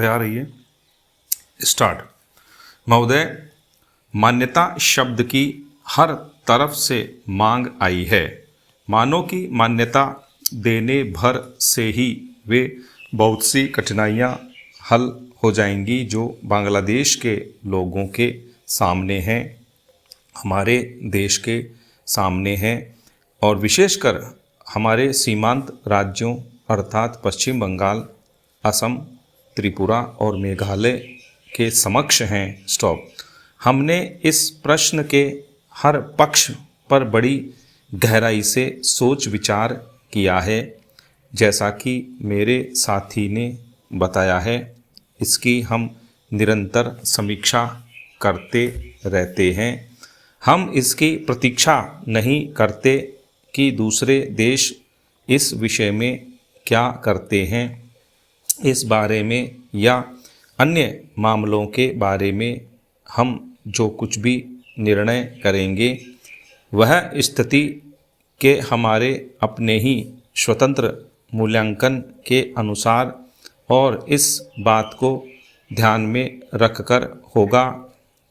तैयार रहिए। स्टार्ट। महोदय, मान्यता शब्द की हर तरफ से मांग आई है। मानो कि मान्यता देने भर से ही वे बहुत सी कठिनाइयाँ हल हो जाएंगी जो बांग्लादेश के लोगों के सामने हैं, हमारे देश के सामने हैं और विशेषकर हमारे सीमांत राज्यों अर्थात पश्चिम बंगाल, असम, त्रिपुरा और मेघालय के समक्ष हैं। स्टॉप। हमने इस प्रश्न के हर पक्ष पर बड़ी गहराई से सोच विचार किया है। जैसा कि मेरे साथी ने बताया है, इसकी हम निरंतर समीक्षा करते रहते हैं। हम इसकी प्रतीक्षा नहीं करते कि दूसरे देश इस विषय में क्या करते हैं। इस बारे में या अन्य मामलों के बारे में हम जो कुछ भी निर्णय करेंगे वह स्थिति के हमारे अपने ही स्वतंत्र मूल्यांकन के अनुसार और इस बात को ध्यान में रखकर होगा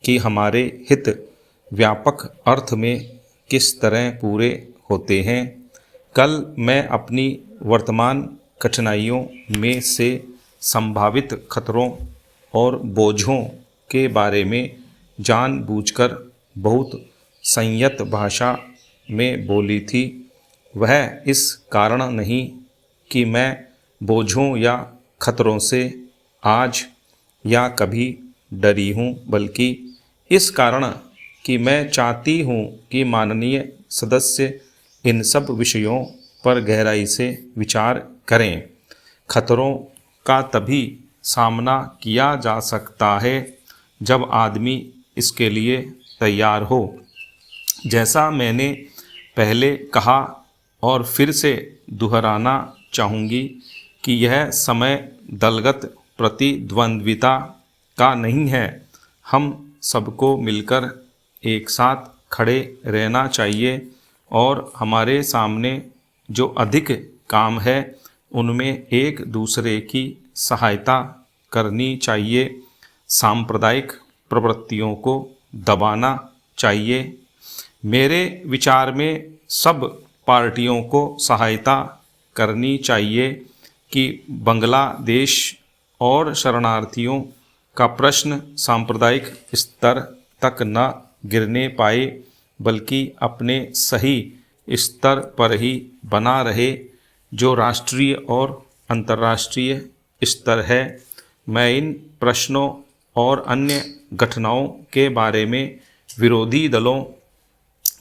कि हमारे हित व्यापक अर्थ में किस तरह पूरे होते हैं। कल मैं अपनी वर्तमान कठिनाइयों में से संभावित खतरों और बोझों के बारे में जानबूझकर बहुत संयत भाषा में बोली थी। वह इस कारण नहीं कि मैं बोझों या खतरों से आज या कभी डरी हूँ, बल्कि इस कारण कि मैं चाहती हूँ कि माननीय सदस्य इन सब विषयों पर गहराई से विचार करें। खतरों का तभी सामना किया जा सकता है जब आदमी इसके लिए तैयार हो। जैसा मैंने पहले कहा और फिर से दोहराना चाहूँगी कि यह समय दलगत प्रतिद्वंद्विता का नहीं है। हम सबको मिलकर एक साथ खड़े रहना चाहिए और हमारे सामने जो अधिक काम है उनमें एक दूसरे की सहायता करनी चाहिए। सांप्रदायिक प्रवृत्तियों को दबाना चाहिए। मेरे विचार में सब पार्टियों को सहायता करनी चाहिए कि बांग्लादेश और शरणार्थियों का प्रश्न सांप्रदायिक स्तर तक न गिरने पाए, बल्कि अपने सही स्तर पर ही बना रहे जो राष्ट्रीय और अंतर्राष्ट्रीय स्तर है। मैं इन प्रश्नों और अन्य घटनाओं के बारे में विरोधी दलों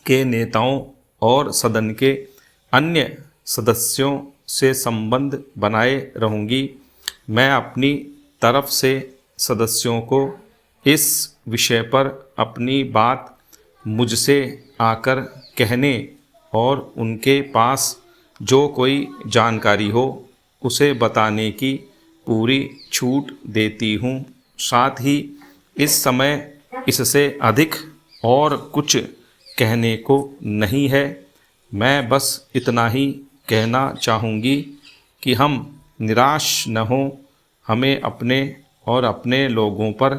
के नेताओं और सदन के अन्य सदस्यों से संबंध बनाए रहूँगी। मैं अपनी तरफ से सदस्यों को इस विषय पर अपनी बात मुझसे आकर कहने और उनके पास जो कोई जानकारी हो उसे बताने की पूरी छूट देती हूँ। साथ ही इस समय इससे अधिक और कुछ कहने को नहीं है। मैं बस इतना ही कहना चाहूँगी कि हम निराश न हों। हमें अपने और अपने लोगों पर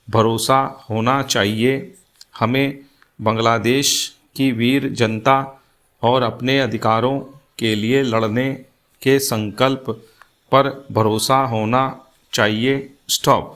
भरोसा होना चाहिए। हमें बांग्लादेश की वीर जनता और अपने अधिकारों के लिए लड़ने के संकल्प पर भरोसा होना चाहिए। स्टॉप।